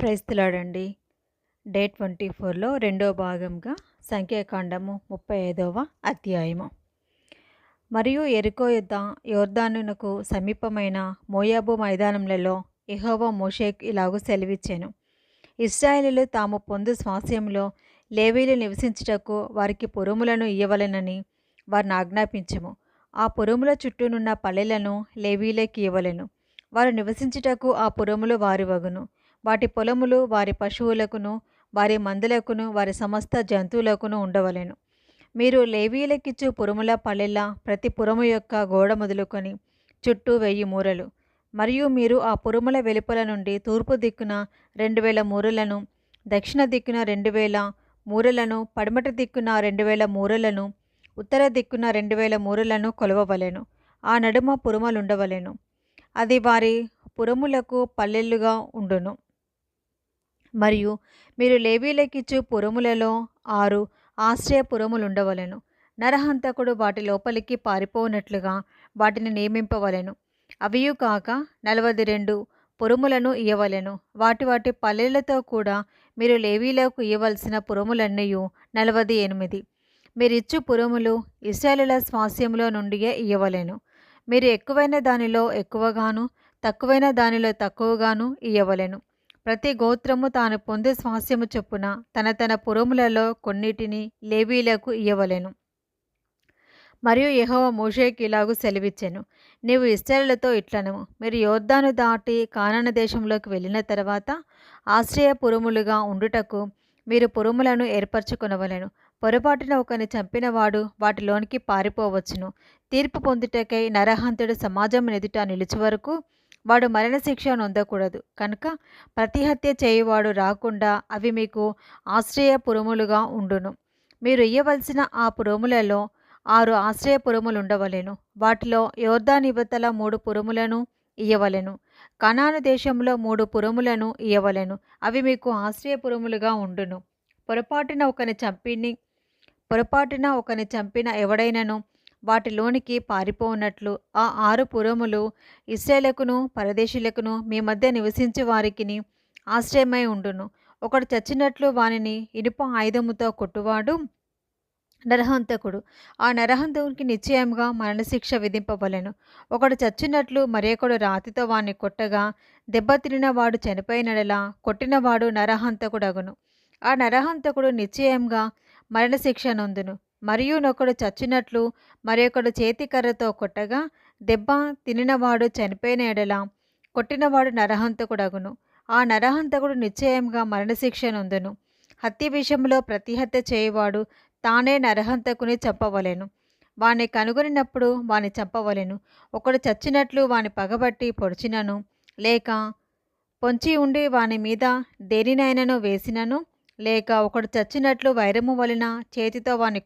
ప్రైస్తులాడండి. Day 24లో రెండో భాగంగా సంఖ్యాకాండము 35వ అధ్యాయము. మరియు యెరికో యుద్ధ యొర్దానునకు సమీపమైన మోయాబు మైదానములలో యెహోవా మోషేకు ఇలాగు సెలవిచ్చెను. ఇశ్రాయేలీయులు తాము పొందు స్వాస్థ్యములో లేవీయులు నివసించుటకు వారికి పురములను ఇయ్యవలెనని వారిని ఆజ్ఞాపించెము. ఆ పురముల చుట్టూనున్న పల్లెలను లేవీయులకి ఇయ్యవలెను. వారు నివసించుటకు ఆ పురములు వారి వగును. వాటి పొలములు వారి పశువులకును వారి మందలకును వారి సమస్త జంతువులకును ఉండవలెను. మీరు లేవీయులకిచ్చు పురముల పల్లెల ప్రతి పురము యొక్క గోడ మొదలుకొని చుట్టూ 1000 మూరలు, మరియు మీరు ఆ పురముల వెలుపల నుండి తూర్పు దిక్కున 2000 మూరలను, దక్షిణ దిక్కున 2000 మూరలను, పడమటి దిక్కున 2000 మూరలను, ఉత్తర దిక్కున 2000 మూరలను కొలవవలెను. ఆ నడుమ పురములుండవలెను. అది వారి పురములకు పల్లెలుగా ఉండును. మరియు మీరు లేవీయులకిచ్చు పురములలో 6 ఆశ్రయపురములుండవలెను. నరహంతకుడు వాటి లోపలికి పారిపోనట్లుగా వాటిని నియమింపవలెను. అవియు కాక 42 పురములను ఇయ్యవలెను. వాటి పల్లెలతో కూడా మీరు లేవీయులకు ఇయ్యవలసిన పురములన్నీయు 48. మీరిచ్చు పురములు ఇశ్రాయేలీయుల స్వాస్థ్యములో నుండియే ఇయ్యవలెను. మీరు ఎక్కువైన దానిలో ఎక్కువగాను తక్కువైన దానిలో తక్కువగాను ఇయ్యవలెను. ప్రతి గోత్రము తాను పొందే స్వాస్థ్యము చొప్పున తన పురములలో కొన్నిటిని లేవీయులకు ఇయ్యవలెను. మరియు యెహోవా మోషేకు ఇలాగు సెలవిచ్చెను. నీవు ఇశ్రాయేలుతో ఇట్లనము, మీరు యొర్దాను దాటి కానాను దేశంలోకి వెళ్ళిన తర్వాత ఆశ్రయపురములుగా ఉండుటకు మీరు పురములను ఏర్పరచుకొనవలెను. పొరపాటున ఒకని చంపినవాడు వాటిలోనికి పారిపోవచ్చును. తీర్పు పొందుటకై నరహంతుడు సమాజం ఎదుట నిలుచు వరకు వాడు మరణశిక్ష నొందకూడదు. కనుక ప్రతిహత్య చేయువాడు రాకుండా అవి మీకు ఆశ్రయపురములుగా ఉండును. మీరు ఇయ్యవలసిన ఆ పురములలో 6 ఆశ్రయపురములుండవలెను. వాటిలో యొర్దాను ఇవతల 3 పురములను ఇయ్యవలెను. కనాను దేశంలో 3 పురములను ఇయ్యవలెను. అవి మీకు ఆశ్రయపురములుగా ఉండును. పొరపాటున ఒకని చంపిన ఎవడైనను వాటిలోనికి పారిపోనట్లు ఆ 6 పురములు ఇశ్రాయేలుకును పరదేశులకును మీ మధ్య నివసించు వారికిని ఆశ్రయమై ఉండును. ఒకడు చచ్చినట్లు వానిని ఇనుప ఆయుధముతో కొట్టువాడు నరహంతకుడు. ఆ నరహంతకునికి నిశ్చయముగా మరణశిక్ష విధింపవలెను. ఒకడు చచ్చినట్లు మరొకడు రాతితో వాణ్ణి కొట్టగా దెబ్బతినిన వాడు చనిపోయినడలా కొట్టినవాడు నరహంతకుడగును. ఆ నరహంతకుడు నిశ్చయంగా మరణశిక్ష నొందును. మరియు నొకడు చచ్చినట్లు మరొకడు చేతికర్రతో కొట్టగా దెబ్బ తినినవాడు చనిపోయిన ఎడల కొట్టినవాడు నరహంతకుడగును. ఆ నరహంతకుడు నిశ్చయంగా మరణశిక్ష నొందును. హత్య విషయంలో ప్రతిహత్య చేయువాడు తానే నరహంతకుని చంపవలెను. వాని కనుగొనినప్పుడు వాని చంపవలెను. ఒకడు చచ్చినట్లు వాని పగబట్టి పొడిచినను లేక పొంచి ఉండి వాని మీద దేనినైనను వేసినను, లేక ఒకడు చచ్చినట్లు వైరము వలన చేతితో వాని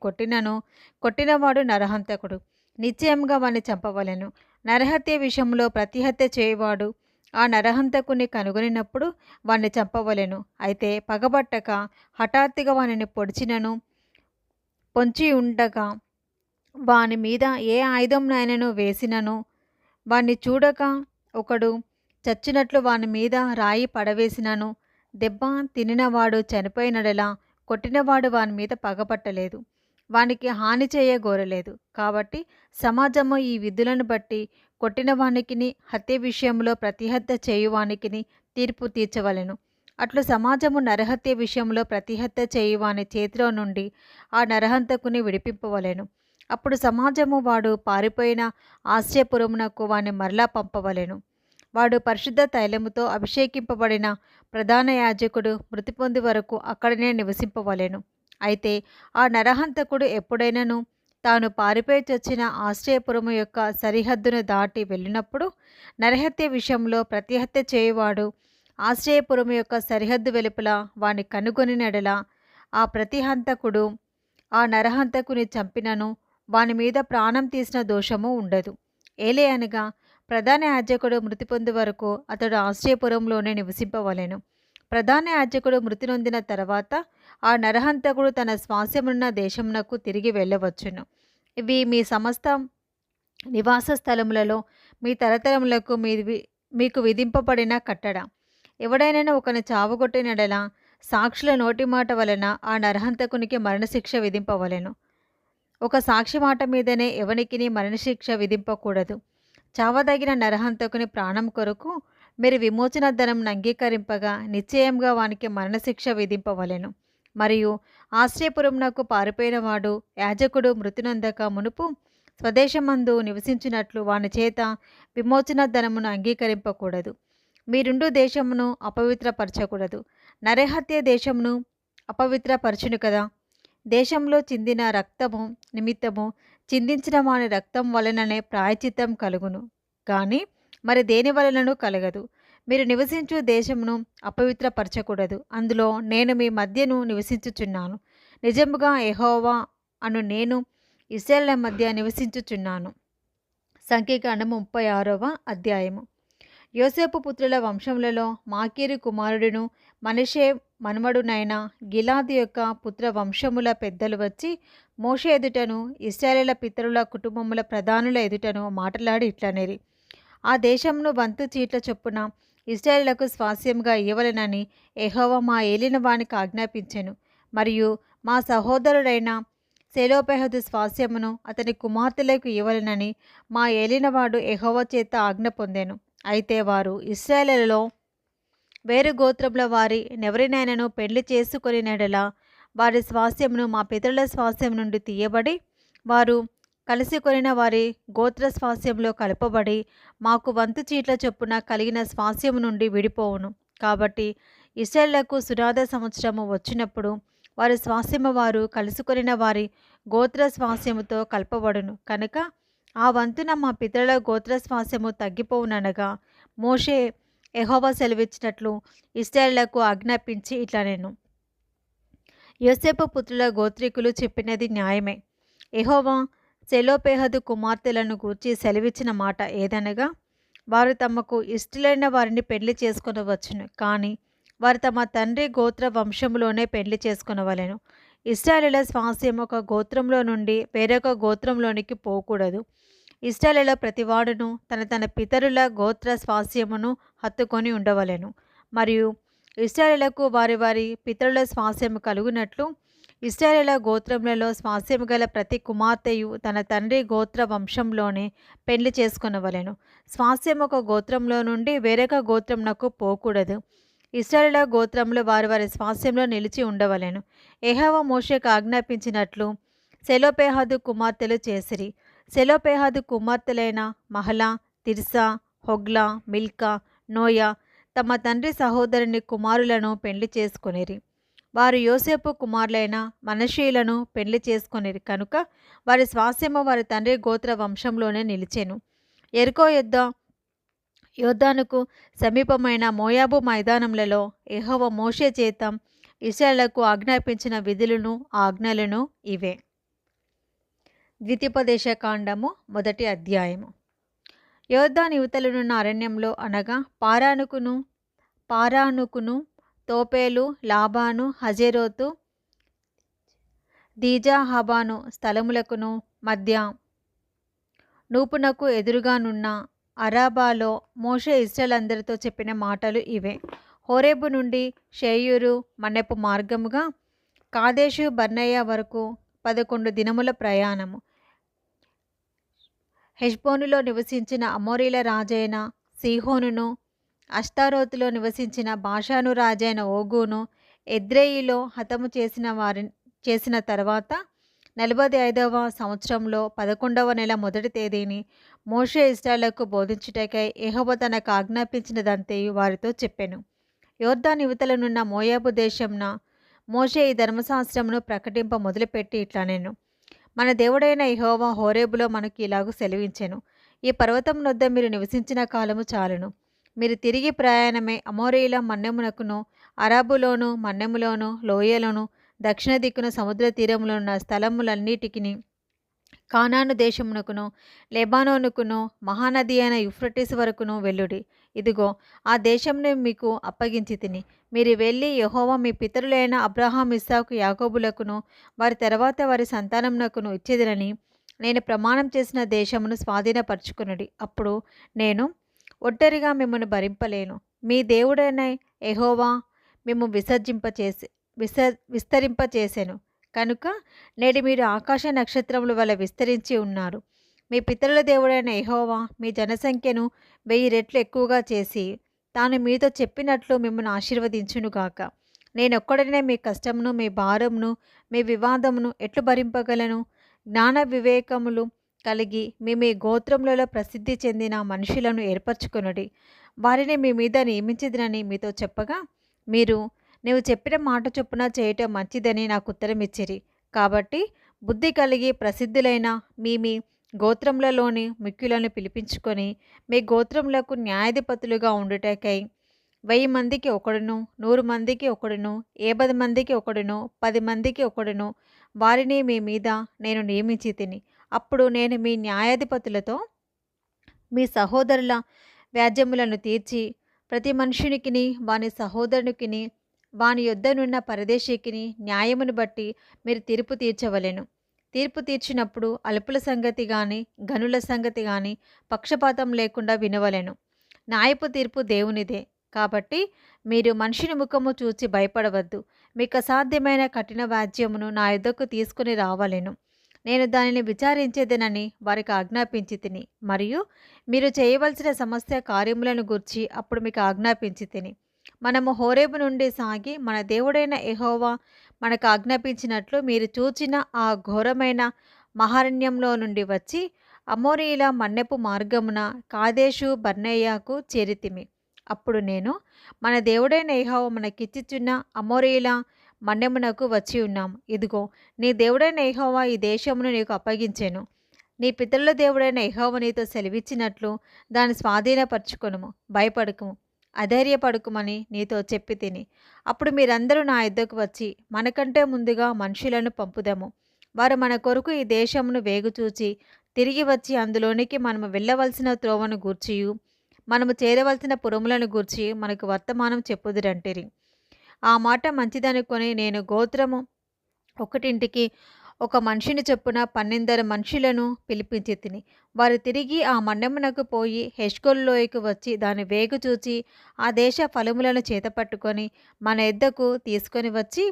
కొట్టినవాడు నరహంతకుడు. నిశ్చయంగా వాని చంపవలెను. నరహత్య విషయంలో ప్రతిహత్య చేయువాడు ఆ నరహంతకుని కనుగొనినప్పుడు వాణ్ణి చంపవలెను. అయితే పగబట్టక హఠాత్తుగా వానిని పొడిచినను పొంచి ఉండగా వాని మీద ఏ ఆయుధంనైనను వేసినను వాణ్ణి చూడక ఒకడు చచ్చినట్లు వాని మీద రాయి పడవేసినను దెబ్బ తినినవాడు చనిపోయినడలా కొట్టినవాడు వాని మీద పగపట్టలేదు, వానికి హాని చేయగోరలేదు. కాబట్టి సమాజము ఈ విధులను బట్టి కొట్టిన వానికిని హత్య విషయంలో ప్రతిహత్య చేయువానికిని తీర్పు తీర్చవలెను. అట్లు సమాజము నరహత్య విషయంలో ప్రతిహత్య చేయువాని చేతిలో నుండి ఆ నరహంతకుని విడిపింపవలెను. అప్పుడు సమాజము వాడు పారిపోయిన ఆశ్రయపురమునకు వాని మరలా పంపవలెను. వాడు పరిశుద్ధ తైలముతో అభిషేకింపబడిన ప్రధాన యాజకుడు మృతి పొంది వరకు అక్కడనే నివసింపవలెను. అయితే ఆ నరహంతకుడు ఎప్పుడైనను తాను పారిపోయి చచ్చిన ఆశ్రయపురము యొక్క సరిహద్దును దాటి వెళ్ళినప్పుడు నరహత్య విషయంలో ప్రతిహత్య చేయువాడు ఆశ్రయపురము యొక్క సరిహద్దు వెలుపల వాని కనుగొనినెడల ఆ ప్రతిహంతకుడు ఆ నరహంతకుని చంపినను వాని మీద ప్రాణం తీసిన దోషము ఉండదు. ఏలే అనగా ప్రధాన యాజకుడు మృతి పొందే వరకు అతడు ఆశ్రయపురంలోనే నివసింపవలెను. ప్రధాన యాజకుడు మృతి నొందిన తర్వాత ఆ నరహంతకుడు తన స్వాస్యమున్న దేశమునకు తిరిగి వెళ్ళవచ్చును. ఇవి మీ సమస్త నివాస స్థలములలో మీ తరతరములకు మీకు విధింపబడిన కట్టడ. ఎవడైనను ఒకని చావగొట్టినడల సాక్షుల నోటి మాట వలన ఆ నరహంతకునికి మరణశిక్ష విధింపవలెను. ఒక సాక్షి మాట మీదనే ఎవనికిని మరణశిక్ష విధింపకూడదు. చావదగిన నరహంతకుని ప్రాణం కొరకు మీరు విమోచన ధనంను అంగీకరింపగా నిశ్చయంగా వానికి మరణశిక్ష విధింపవలెను. మరియు ఆశ్రయపురమునకు పారిపోయిన వాడు యాజకుడు మృతినొందక మునుపు స్వదేశమందు నివసించినట్లు వాని చేత విమోచన ధనమును అంగీకరింపకూడదు. మీరుండు దేశమును అపవిత్రపరచకూడదు. నరహత్య దేశమును అపవిత్రపరచును కదా. దేశంలో చిందిన రక్తము నిమిత్తము చిందించిన వాని రక్తం వలననే ప్రాయచిత్తం కలుగును, కానీ మరి దేని వలనను కలగదు. మీరు నివసించు దేశమును అపవిత్రపరచకూడదు. అందులో నేను మీ మధ్యను నివసించుచున్నాను. నిజముగా యెహోవా అను నేను ఇశ్రాయేలుల మధ్య నివసించుచున్నాను. సంఖ్యాకాండము 36వ అధ్యాయము. యోసేపు పుత్రుల వంశములలో మాకీరు కుమారుడును మనష్షే మనుమడునైన గిలాదు యొక్క పుత్ర వంశముల పెద్దలు వచ్చి మోషే ఎదుటను ఇశ్రాయేలీయుల పితరుల కుటుంబముల ప్రధానుల ఎదుటను మాటలాడి ఇట్లనేరి, ఆ దేశమును వంతు చీట్ల చొప్పున ఇశ్రాయేలీయులకు స్వాస్యముగా ఇవ్వవలెనని యెహోవా మా ఏలిన వానికి ఆజ్ఞాపించెను. మరియు మా సహోదరుడైన సెలోపెహదు స్వాస్యమును అతని కుమార్తెలకు ఇవ్వవలెనని మా ఏలినవాడు యెహోవా చేత ఆజ్ఞ పొందెను. అయితే వారు ఇశ్రాయేలులో వేరు గోత్రముల వారి నెవరినైనాను పెళ్లి చేసుకొనినెడల వారి స్వాస్యమును మా పితరుల స్వాస్యం నుండి తీయబడి వారు కలిసి కొనిన వారి గోత్ర స్వాస్యంలో కలపబడి మాకు వంతు చీట్ల చొప్పున కలిగిన స్వాస్యము నుండి విడిపోవును. కాబట్టి ఇశ్రాయేలులకు సునాద సంవత్సరము వచ్చినప్పుడు వారి స్వాస్యము వారు కలుసుకొనిన వారి గోత్ర స్వాస్యముతో కలపబడును. కనుక ఆ వంతున మా పితరుల గోత్ర స్వాస్యము తగ్గిపోవుననగా మోషే యెహోవా సెలవిచ్చినట్లు ఇశ్రాయేలులకు ఆజ్ఞాపించి ఇట్లనెను. యోసేపు పుత్రుల గోత్రికులు చెప్పినది న్యాయమే. యెహోవా సెలోపెహదు కుమార్తెలను గూర్చి సెలవిచ్చిన మాట ఏదనగా, వారు తమకు ఇష్టలైన వారిని పెళ్లి చేసుకొనవచ్చును, కానీ వారు తమ తండ్రి గోత్ర వంశములోనే పెళ్లి చేసుకొనవలెను. ఇశ్రాయేలీయుల స్వాస్యం ఒక గోత్రంలో నుండి వేరొక గోత్రంలోనికి పోకూడదు. ఇశ్రాయేలీయుల ప్రతివాడును తన తన పితరుల గోత్ర స్వాస్యమును హత్తుకొని ఉండవలెను. మరియు ఇశ్రాయేలీయులకు వారి వారి పితరుల స్వాస్యము కలుగునట్లు ఇశ్రాయేలీయుల గోత్రములలో స్వాస్యము గల ప్రతి కుమార్తెయు తన తండ్రి గోత్ర వంశంలోనే పెళ్లి చేసుకొనవలెను. స్వాస్యం ఒక గోత్రంలో నుండి వేరొక గోత్రమునకు పోకూడదు. ఇశ్రాయేలీయుల గోత్రములు వారి వారి స్వాస్యంలో నిలిచి ఉండవలెను. యెహోవా మోషేకు ఆజ్ఞాపించినట్లు సెలోపెహదు కుమార్తెలు చేసిరి. సెలోపెహదు కుమార్తెలైన Mahlah, Tirzah, Hoglah, Milcah, Noah తమ తండ్రి సహోదరుని కుమారులను పెళ్లి చేసుకొనిరి. వారు యోసేపు కుమారులైన మనష్షీయులను పెళ్లి చేసుకొనిరి కనుక వారి స్వాస్యము వారి తండ్రి గోత్ర వంశంలోనే నిలిచెను. యెరికో యొద్ద యోర్దానుకు సమీపమైన మోయాబు మైదానములలో యెహోవా మోషే చేత ఇశ్రాయేలులకు ఆజ్ఞాపించిన విధులను ఆజ్ఞలను ఇవే. ద్వితీయోపదేశకాండము 1వ అధ్యాయము. యోర్దాను యువతలనున్న అరణ్యంలో అనగా పారానుకును తోపేలు, లాబాను, హజేరోతు, దీజాహాబాను స్థలములకును మధ్య నూపునకు ఎదురుగానున్న అరాబాలో మోషే ఇశ్రాయేలందరితో చెప్పిన మాటలు ఇవే. హోరేబు నుండి షేయూరు మన్నెపు మార్గముగా కాదేషు బర్నేయ వరకు 11 దినముల ప్రయాణము. హెష్బోనులో నివసించిన అమోరీల రాజైన సీహోనును, అష్తారోతులో నివసించిన బాషాను రాజైన ఓగును ఎద్రెయిలో హతము చేసిన తర్వాత 45వ సంవత్సరంలో 11వ నెల 1వ తేదీని మోషే ఇశ్రాయేలులకు బోధించుటకై యెహోవా తనకు ఆజ్ఞాపించినదంతయు వారితో చెప్పెను. యోర్దాను యువతలనున్న మోయాబు దేశంన మోషే ఈ ధర్మశాస్త్రమును ప్రకటింప మొదలుపెట్టి ఇట్లనెను. మన దేవుడైన యెహోవా హోరేబులో మనకు ఇలాగూ సెలవించెను. ఈ పర్వతం వద్ద మీరు నివసించిన కాలము చాలును. మీరు తిరిగి ప్రయాణమై అమోరీయుల మన్నెమునకును, అరాబులోను మన్నెములోను, లోయలోను, దక్షిణ దిక్కున సముద్ర తీరములో ఉన్న స్థలములన్నిటికిని, కానాను దేశమునకును, లెబానోనుకును, మహానది అయిన యూఫ్రటీసు వరకును వెళ్ళుడి. ఇదిగో ఆ దేశంను మీకు అప్పగించి తిని మీరు వెళ్ళి యెహోవా మీ పితరులైన అబ్రహాం, ఇస్సాకు, యాకోబులకును వారి తర్వాత వారి సంతానమునకును ఇచ్చేదనని నేను ప్రమాణం చేసిన దేశమును స్వాధీనపరచుకొనుడి. అప్పుడు నేను ఒంటరిగా మిమ్మల్ని భరింపలేను. మీ దేవుడైన యెహోవా మేము విస్తరింపచేసెను. కనుక నేడు మీరు ఆకాశ నక్షత్రముల వలె విస్తరించి ఉన్నారు. మీ పితరుల దేవుడైన యెహోవా మీ జనసంఖ్యను 1000 రెట్లు ఎక్కువగా చేసి తాను మీతో చెప్పినట్లు మిమ్మల్ని ఆశీర్వదించునుగాక. నేనొక్కడినే మీ కష్టమును, మీ భారమును, మీ వివాదమును ఎట్లు భరింపగలను? జ్ఞాన వివేకములు కలిగి మీ మీ గోత్రములలో ప్రసిద్ధి చెందిన మనుషులను ఏర్పరచుకొనుడి. వారిని మీ మీద నియమించిదనని మీతో చెప్పగా, మీరు నీవు చెప్పిన మాట చొప్పున చేయటం మంచిదని నాకు ఉత్తరమిచ్చిరి. కాబట్టి బుద్ధి కలిగి ప్రసిద్ధులైన మీ మీ గోత్రములలోని ముఖ్యులను పిలిపించుకొని మీ గోత్రములకు న్యాయాధిపతులుగా ఉండుటకై 1000 మందికి ఒకడును, 100 మందికి ఒకడును, 50 మందికి ఒకడును, 10 మందికి ఒకడును వారిని మీ మీద నేను నియమించి తిని. అప్పుడు నేను మీ న్యాయాధిపతులతో మీ సహోదరుల వ్యాజ్యములను తీర్చి ప్రతి మనుషునికిని వాని సహోదరునికిని వాని యొద్దనున్న పరదేశికిని న్యాయమును బట్టి మీరు తీర్పు తీర్చవలెను. తీర్పు తీర్చినప్పుడు అల్పుల సంగతి గాని ఘనుల సంగతి గాని పక్షపాతం లేకుండా వినవలెను. న్యాయపు తీర్పు దేవునిదే. కాబట్టి మీరు మనిషిని ముఖము చూచి భయపడవద్దు. మీకు అసాధ్యమైన కఠిన వ్యాజ్యమును నా యొద్దకు తీసుకుని రావలెను. నేను దానిని విచారించేదనని వారికి ఆజ్ఞాపించి తిని, మరియు మీరు చేయవలసిన సమస్త కార్యములను గూర్చి అప్పుడు మీకు ఆజ్ఞాపించి తిని. మనము హోరేబు నుండి సాగి మన దేవుడైన యెహోవా మనకు ఆజ్ఞాపించినట్లు మీరు చూచిన ఆ ఘోరమైన మహారణ్యంలో నుండి వచ్చి అమోరీయుల మన్నెపు మార్గమున కాదేషు బర్నేయకు చేరితిమి. అప్పుడు నేను మన దేవుడైన యెహోవా మనకిచ్చుచున్న అమోరీయుల మన్నెమునకు వచ్చి ఉన్నాం. ఇదిగో నీ దేవుడైన యెహోవా ఈ దేశమును నీకు అప్పగించెను. నీ పితరుల దేవుడైన యెహోవా నీతో సెలవిచ్చినట్లు దాన్ని స్వాధీనపరచుకొనుము. భయపడకుము, అధైర్యపడకుమని నీతో చెప్పి తిని. అప్పుడు మీరందరూ నా యొద్దకు వచ్చి మనకంటే ముందుగా మనుషులను పంపుదము. వారు మన కొరకు ఈ దేశమును వేగుచూచి తిరిగి వచ్చి అందులోనికి మనము వెళ్ళవలసిన త్రోవను గూర్చియు మనము చేరవలసిన పురములను గూర్చి మనకు వర్తమానం చెప్పుదురంటిరి. ఆ మాట మంచిదనుకొని నేను గోత్రము ఒకటింటికి ఒక మనిషిని చొప్పున 12 మనుషులను పిలిపించి తిని. వారు తిరిగి ఆ మండెమునకు పోయి హెష్కోలు లోయకు వచ్చి దాన్ని వేగు చూచి ఆ దేశ ఫలములను చేతపట్టుకొని మన యొద్దకు తీసుకొని వచ్చి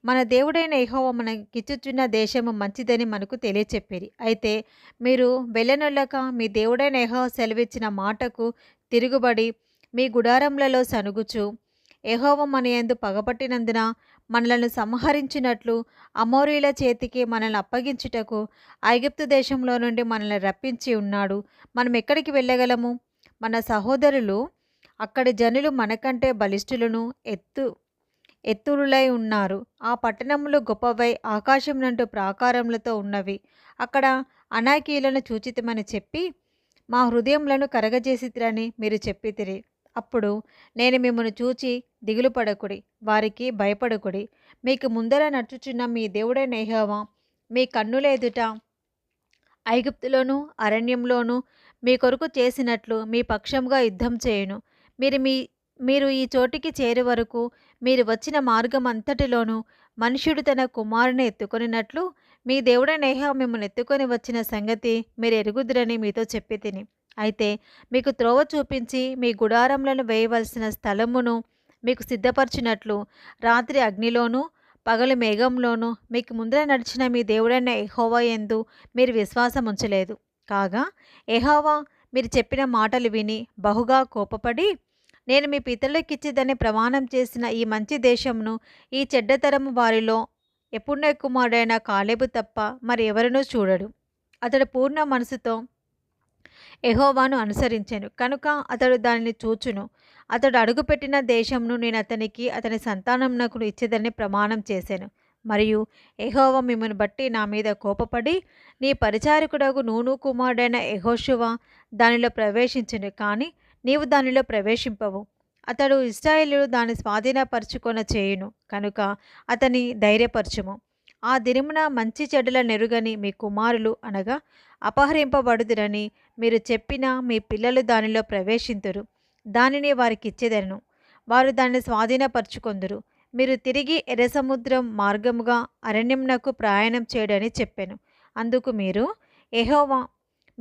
మన దేవుడైన యెహోవా మనకిచ్చుచున్న దేశము మంచిదని మనకు తెలియచెప్పిరి. అయితే మీరు వెళ్ళనొల్లక మీ దేవుడైన యెహోవా సెలవిచ్చిన మాటకు తిరుగుబడి మీ గుడారములలో సనుగుచు యెహోవా మన యందు పగపట్టినందున మనలను సంహరించినట్లు అమోరీయుల చేతికి మనల్ని అప్పగించుటకు ఐగుప్తు దేశంలో నుండి మనల్ని రప్పించి ఉన్నాడు. మనం ఎక్కడికి వెళ్ళగలము? మన సహోదరులు అక్కడి జనులు మనకంటే బలిష్ఠులను ఎత్తురులై ఉన్నారు. ఆ పట్టణములు గొప్పవై ఆకాశమునంటు ప్రాకారములతో ఉన్నవి. అక్కడ అనాకీయులను చూచితమని చెప్పి మా హృదయములను కరగజేసితిరని మీరు చెప్పితిరి. అప్పుడు నేను మిమ్మల్ని చూచి దిగులు పడకుడి, వారికి భయపడకుడి. మీకు ముందర నడుచుచున్న మీ దేవుడైన యెహోవా మీ కన్నుల ఎదుట ఐగుప్తులోను అరణ్యంలోను మీ కొరకు చేసినట్లు మీ పక్షముగా యుద్ధం చేయును. మీరు ఈ చోటికి చేరే వరకు మీరు వచ్చిన మార్గం అంతటిలోనూ మనుష్యుడు తన కుమారుని ఎత్తుకొనినట్లు మీ దేవుడైన యెహోవా మిమ్మల్ని ఎత్తుకొని వచ్చిన సంగతి మీరు ఎరుగుదురని మీతో చెప్పి తిని. అయితే మీకు త్రోవ చూపించి మీ గుడారములను వేయవలసిన స్థలమును మీకు సిద్ధపరచినట్లు రాత్రి అగ్నిలోనూ పగలు మేఘంలోనూ మీకు ముందర నడిచిన మీ దేవుడైన యెహోవా యందు మీరు విశ్వాసం ఉంచలేదు. కాగా యెహోవా మీరు చెప్పిన మాటలు విని బహుగా కోపపడి నేను మీ పితరులకిచ్చిదని ప్రమాణం చేసిన ఈ మంచి దేశమును ఈ చెడ్డతరము వారిలో యెఫున్నె కుమారుడైన కాలేబు తప్ప మరి ఎవరునూ చూడడు. అతడు పూర్ణ మనసుతో యెహోవాను అనుసరించెను కనుక అతడు దానిని చూచును. అతడు అడుగుపెట్టిన దేశమును నేను అతనికి అతని సంతానమునకు ఇచ్చేదని ప్రమాణం చేశాను. మరియు యెహోవా మిమ్మల్ని బట్టి నా మీద కోపపడి నీ పరిచారకుడగు నూను కుమారుడైన యెహోషువ దానిలో ప్రవేశించెను, కానీ నీవు దానిలో ప్రవేశింపవు. అతడు ఇశ్రాయేలీయులు దాన్ని స్వాధీనపరచుకొన చేయును కనుక అతని ధైర్యపరచుము. ఆ దినమున మంచి చెడ్డల నెరుగని మీ కుమారులు అనగా అపహరింపబడుదురని మీరు చెప్పిన మీ పిల్లలు దానిలో ప్రవేశింతురు. దానిని వారికిచ్చేదను, వారు దాన్ని స్వాధీనపరచుకొందురు. మీరు తిరిగి ఎర్ర సముద్రం మార్గముగా అరణ్యమునకు ప్రయాణం చేయడని చెప్పాను. అందుకు మీరు యెహోవా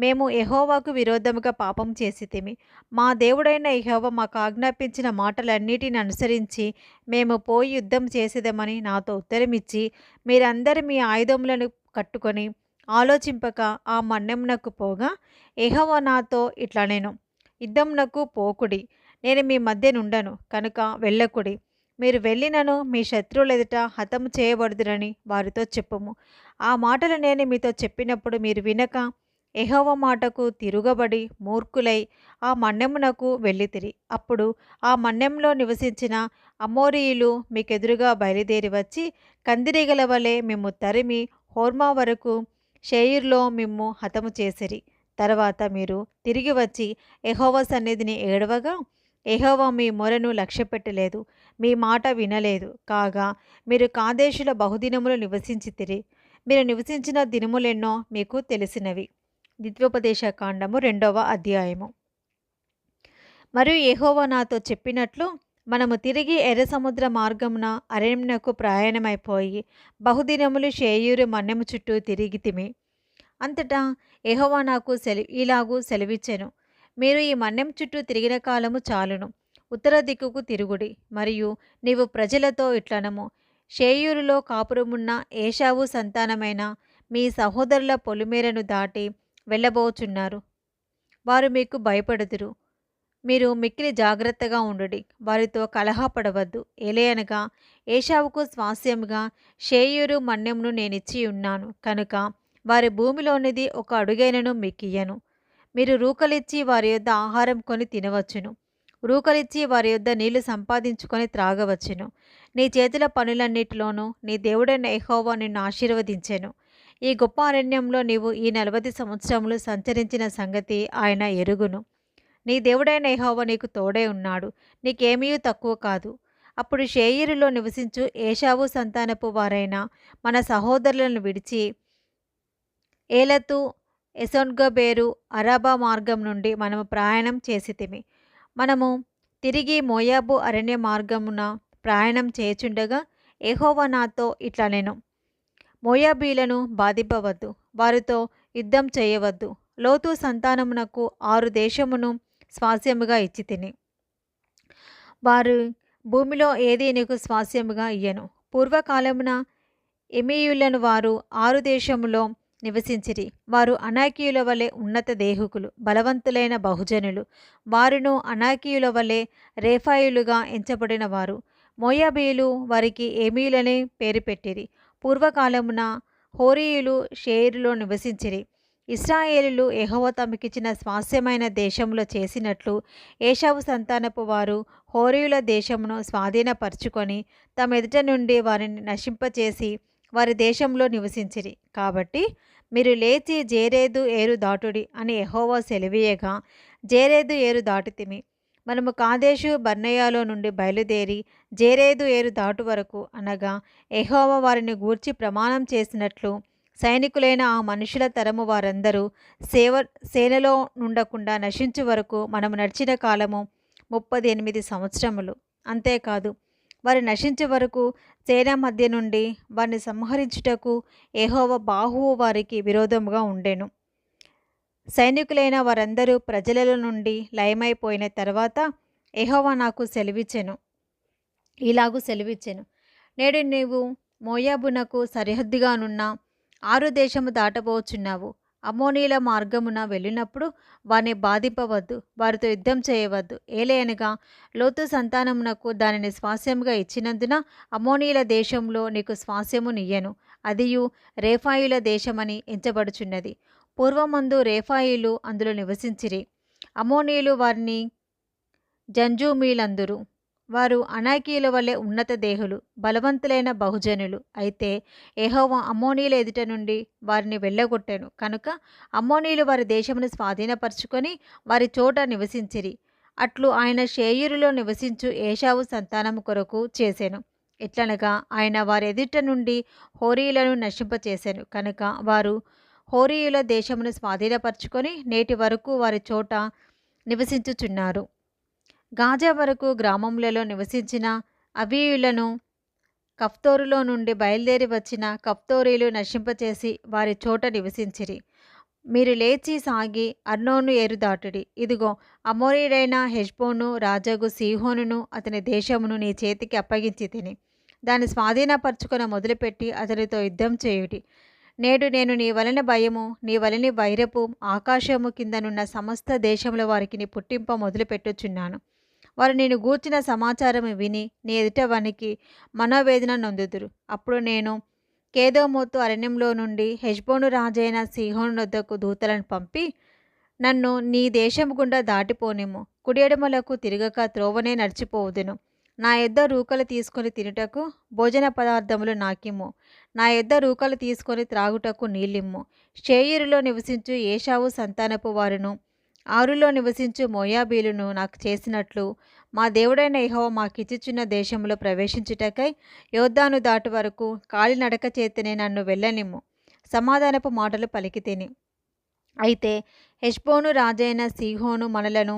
మేము యెహోవాకు విరోధముగా పాపం చేసితిమి. మా దేవుడైన యెహోవా మాకు ఆజ్ఞాపించిన మాటలన్నిటిని అనుసరించి మేము పోయి యుద్ధం చేసేదమని నాతో ఉత్తరమిచ్చి, మీరందరూ మీ ఆయుధములను కట్టుకొని ఆలోచింపక ఆ మన్యంనకు పోగా, యెహోవా నాతో ఇట్లనెను, యుద్ధమునకు పోకుడి, నేను మీ మధ్య నుండను కనుక వెళ్ళకుడి. మీరు వెళ్ళినను మీ శత్రువుల ఎదుట హతము చేయబడుదురని వారితో చెప్పుము. ఆ మాటలు నేను మీతో చెప్పినప్పుడు మీరు వినక యెహోవా మాటకు తిరుగబడి మూర్ఖులై ఆ మన్యమునకు వెళ్ళితిరి. అప్పుడు ఆ మన్యంలో నివసించిన అమోరీయులు మీకెదురుగా బయలుదేరి వచ్చి కందిరీగల వలె మిమ్ము తరిమి హోర్మా వరకు షేయిరులో మిమ్ము హతము చేసిరి. తర్వాత మీరు తిరిగి వచ్చి యెహోవా సన్నిధిని ఏడవగా యెహోవా మీ మొరను లక్ష్యపెట్టలేదు, మీ మాట వినలేదు. కాగా మీరు కాదేశుల బహుదినములు నివసించితిరి. మీరు నివసించిన దినములెన్నో మీకు తెలిసినవి. ద్వితీయోపదేశ కాండము 2వ అధ్యాయము. మరియు యెహోవా నాతో చెప్పినట్లు మనము తిరిగి ఎర్ర సముద్ర మార్గమున అరణ్యమునకు ప్రయాణమైపోయి బహుదినములు షేయూరు మన్యము చుట్టూ తిరిగితిమి. అంతటా యెహోవా నాకు ఇలాగూ సెలవిచ్చెను, మీరు ఈ మన్యం చుట్టూ తిరిగిన కాలము చాలును. ఉత్తర దిక్కుకు తిరుగుడి. మరియు నీవు ప్రజలతో ఇట్లనము, షేయూరులో కాపురమున్న ఏశావు సంతానమైన మీ సహోదరుల పొలిమేరను దాటి వెళ్ళబోచున్నారు. వారు మీకు భయపడుదురు. మీరు మిక్కిలి జాగ్రత్తగా ఉండుడి. వారితో కలహపడవద్దు. ఏలయనగా ఏశావుకు స్వాస్యముగా షేయూరు మన్యమును నేనిచ్చి ఉన్నాను కనుక వారి భూమిలోనిది ఒక అడుగైనను మీకియ్యను. మీరు రూకలిచ్చి వారి యొద్ద ఆహారం కొని తినవచ్చును. రూకలిచ్చి వారి యొద్ద నీళ్లు సంపాదించుకొని త్రాగవచ్చును. నీ చేతుల పనులన్నిటిలోనూ నీ దేవుడైన యెహోవా నిన్ను ఆశీర్వదించెను. ఈ గొప్ప అరణ్యంలో నీవు ఈ 40 సంవత్సరములు సంచరించిన సంగతి ఆయన ఎరుగును. నీ దేవుడైన యెహోవా నీకు తోడై ఉన్నాడు. నీకేమీ తక్కువ కాదు. అప్పుడు షేయీరులో నివసించు ఏశావు సంతానపు వారైన మన సహోదరులను విడిచి ఏలతు, ఎసోన్గెబెరు, అరాబా మార్గం నుండి మనము ప్రయాణం చేసితిమి. మనము తిరిగి మోయాబు అరణ్య మార్గమున ప్రయాణం చేయుచుండగా యెహోవా నాతో ఇట్లనెను, మోయాబీలను బాధింపవద్దు, వారితో యుద్ధం చేయవద్దు. లోతు సంతానమునకు 6 దేశమును స్వాస్యముగా ఇచ్చితిని. వారు భూమిలో ఏది నీకు స్వాస్యముగా ఇయ్యను. పూర్వకాలమున ఎమీయులను వారు 6 దేశములో నివసించిరి. వారు అనాకీయుల వలె ఉన్నత దేహుకులు, బలవంతులైన బహుజనులు. వారును అనాకీయుల వలె రేఫాయులుగా ఎంచబడిన వారు. మోయాబీయులు వారికి ఏమీయులనే పేరు పెట్టిరి. పూర్వకాలమున హోరీయులు షేరులో నివసించిరి. ఇశ్రాయేలులు యెహోవా తమకిచ్చిన స్వాస్యమైన దేశంలో చేసినట్లు ఏశావు సంతానపు వారు హోరీయుల దేశమును స్వాధీనపరుచుకొని తమ ఎదుట నుండి వారిని నశింపచేసి వారి దేశంలో నివసించిరి. కాబట్టి మీరు లేచి జేరేదు ఏరు దాటుడి అని యెహోవా సెలవీయగా జేరేదు ఏరు దాటితిమి. మనము కాదేశు బర్నేయలో నుండి బయలుదేరి జేరేదు ఏరు దాటు వరకు, అనగా యెహోవా వారిని గూర్చి ప్రమాణం చేసినట్లు సైనికులైన ఆ మనుషుల తరము వారందరూ సేనలో నుండకుండా నశించు వరకు మనము నడిచిన కాలము 38 సంవత్సరములు. అంతేకాదు, వారి నశించే వరకు సేన మధ్య నుండి వారిని సంహరించుటకు యెహోవా బాహువు వారికి విరోధముగా ఉండెను. సైనికులైన వారందరూ ప్రజలలో నుండి లయమైపోయిన తర్వాత యెహోవా నాకు ఇలాగూ సెలవిచ్చెను, నేడు నీవు మోయాబునకు సరిహద్దుగానున్న 6 దేశము దాటబోచున్నావు. అమ్మోనీల మార్గమున వెళ్ళినప్పుడు వారిని బాధింపవద్దు, వారితో యుద్ధం చేయవద్దు. ఏలయనగా లోతు సంతానమునకు దానిని స్వాస్యముగా ఇచ్చినందున అమ్మోనీల దేశంలో నీకు స్వాస్యమునియ్యను. అదియు రేఫాయుల దేశమని ఎంచబడుచున్నది. పూర్వమందు రేఫాయిలు అందులో నివసించిరి. అమోనీయులు వారిని జంజూమీలందురు. వారు అనాకీయుల వలె ఉన్నత దేహులు, బలవంతులైన బహుజనులు. అయితే యెహోవా అమ్మోనీయుల ఎదుట నుండి వారిని వెళ్ళగొట్టెను కనుక అమ్మోనీయులు వారి దేశమును స్వాధీనపరుచుకొని వారి చోట నివసించిరి. అట్లు ఆయన షేయూరులో నివసించు ఏశావు సంతానము కొరకు చేసెను. ఎట్లనగా ఆయన వారి ఎదుట నుండి హోరీయులను నశింపచేసెను కనుక వారు హోరీయుల దేశమును స్వాధీనపరుచుకొని నేటి వరకు వారి చోట నివసించుచున్నారు. గాజా వరకు గ్రామములలో నివసించిన అవీయులను కఫ్తోరులో నుండి బయలుదేరి వచ్చిన కఫ్తోరీలు నశింపచేసి వారి చోట నివసించిరి. మీరు లేచి సాగి అర్నోను ఏరు దాటుడి. ఇదిగో, అమోరీయుడైన హెష్బోను రాజగు సీహోనును అతని దేశమును నీ చేతికి అప్పగించి తిని దాన్ని స్వాధీనపరచుకొన మొదలుపెట్టి అతనితో యుద్ధం చేయుడి. నేడు నేను నీ వలన భయము, నీ వలని వైరపు ఆకాశము కిందనున్న సమస్త దేశముల వారికి పుట్టింప మొదలుపెట్టుచున్నాను. వారు నేను గూర్చిన సమాచారము విని నీ ఎదుట వనికి మనోవేదన నొందుదురు. అప్పుడు నేను కేదోమోతు అరణ్యంలో నుండి హెష్బోను రాజైన సీహోను వద్దకు దూతలను పంపి, నన్ను నీ దేశము గుండా దాటిపోనిమ్ము. కుడి ఎడమలకు తిరగక త్రోవనే నడిచిపోవుదును. నా యొద్ద రూకలు తీసుకొని తినుటకు భోజన పదార్థములు నాకిమ్ము. నా యొద్ద రూకలు తీసుకొని త్రాగుటకు నీళ్ళిమ్ము. షేయీరులో నివసించు ఏషావు సంతానపు వారును, ఆరులో నివసించు మోయాబీలును నాకు చేసినట్లు మా దేవుడైన యెహోవా మాకిచ్చుచున్న దేశంలో ప్రవేశించుటకై యోర్దాను దాటు వరకు కాలినడక చేతనే నన్ను వెళ్ళనిమ్ము. సమాధానపు మాటలు పలికితిని. అయితే హెష్బోను రాజైన సీహోను మనలను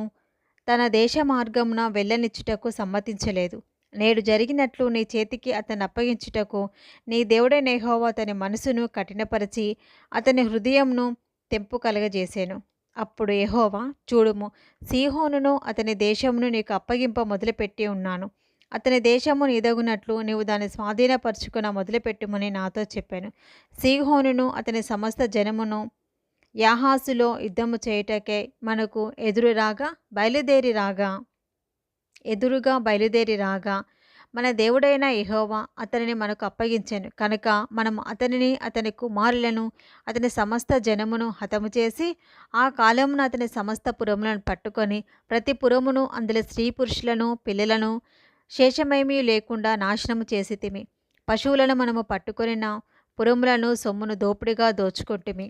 తన దేశ మార్గమున వెళ్ళనిచ్చుటకు సమ్మతించలేదు. నేడు జరిగినట్లు నీ చేతికి అతన్ని అప్పగించుటకు నీ దేవుడైన యెహోవా అతని మనసును కఠినపరిచి అతని హృదయంను తెంపు కలగజేసెను. అప్పుడు యెహోవా, చూడుము, సీహోనును అతని దేశమును నీకు అప్పగింప మొదలుపెట్టి ఉన్నాను. అతని దేశము నీదగునట్లు నీవు దాన్ని స్వాధీనపరచుకున మొదలుపెట్టుమని నాతో చెప్పాను. సీహోనును అతని సమస్త జనమును యాహాసులో యుద్ధము చేయుటకే మనకు ఎదురుగా బయలుదేరి రాగా మన దేవుడైన యెహోవా అతనిని మనకు అప్పగించెను. కనుక మనము అతనిని, అతని కుమారులను, అతని సమస్త జనమును హతము చేసి ఆ కాలమున అతని సమస్త పురములను పట్టుకొని ప్రతి పురమును అందులో స్త్రీ పురుషులను పిల్లలను శేషమేమీ లేకుండా నాశనము చేసితిమి. పశువులను మనము పట్టుకొనిన పురములను సొమ్మును దోపిడిగా దోచుకొంటిమి.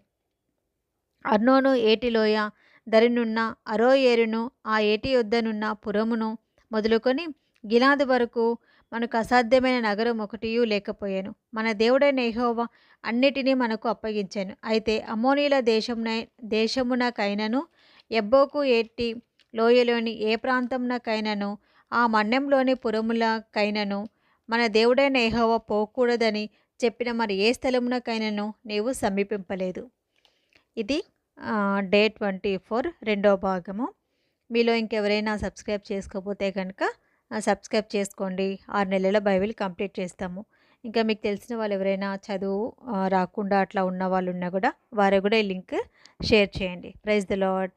అర్నోను ఏటిలోయ దరినున్న అరోయేరును ఆ ఏటి యొద్దనున్న పురమును మొదలుకొని గిలాదు వరకు మనకు అసాధ్యమైన నగరం ఒకటియూ లేకపోయాను. మన దేవుడైన యెహోవా అన్నిటినీ మనకు అప్పగించాను. అయితే అమ్మోనీయుల దేశమునకైనను యబ్బోకు ఏటి లోయలోని ఏ ప్రాంతమునకైనను ఆ మన్యంలోని పురములకైనను మన దేవుడైన యెహోవా పోకూడదని చెప్పిన మరి ఏ స్థలమునకైనను నీవు సమీపింపలేదు. ఇది డే 24 రెండో భాగము. మీలో ఇంకెవరైనా సబ్స్క్రైబ్ చేసుకోకపోతే కనుక సబ్స్క్రైబ్ చేసుకోండి. 6 నెలల బైబిల్ కంప్లీట్ చేస్తాము. ఇంకా మీకు తెలిసిన వాళ్ళు ఎవరైనా చదువు రాకుండా అట్లా ఉన్న వాళ్ళు ఉన్నా కూడా వారు కూడా ఈ లింక్ షేర్ చేయండి. Praise the lord.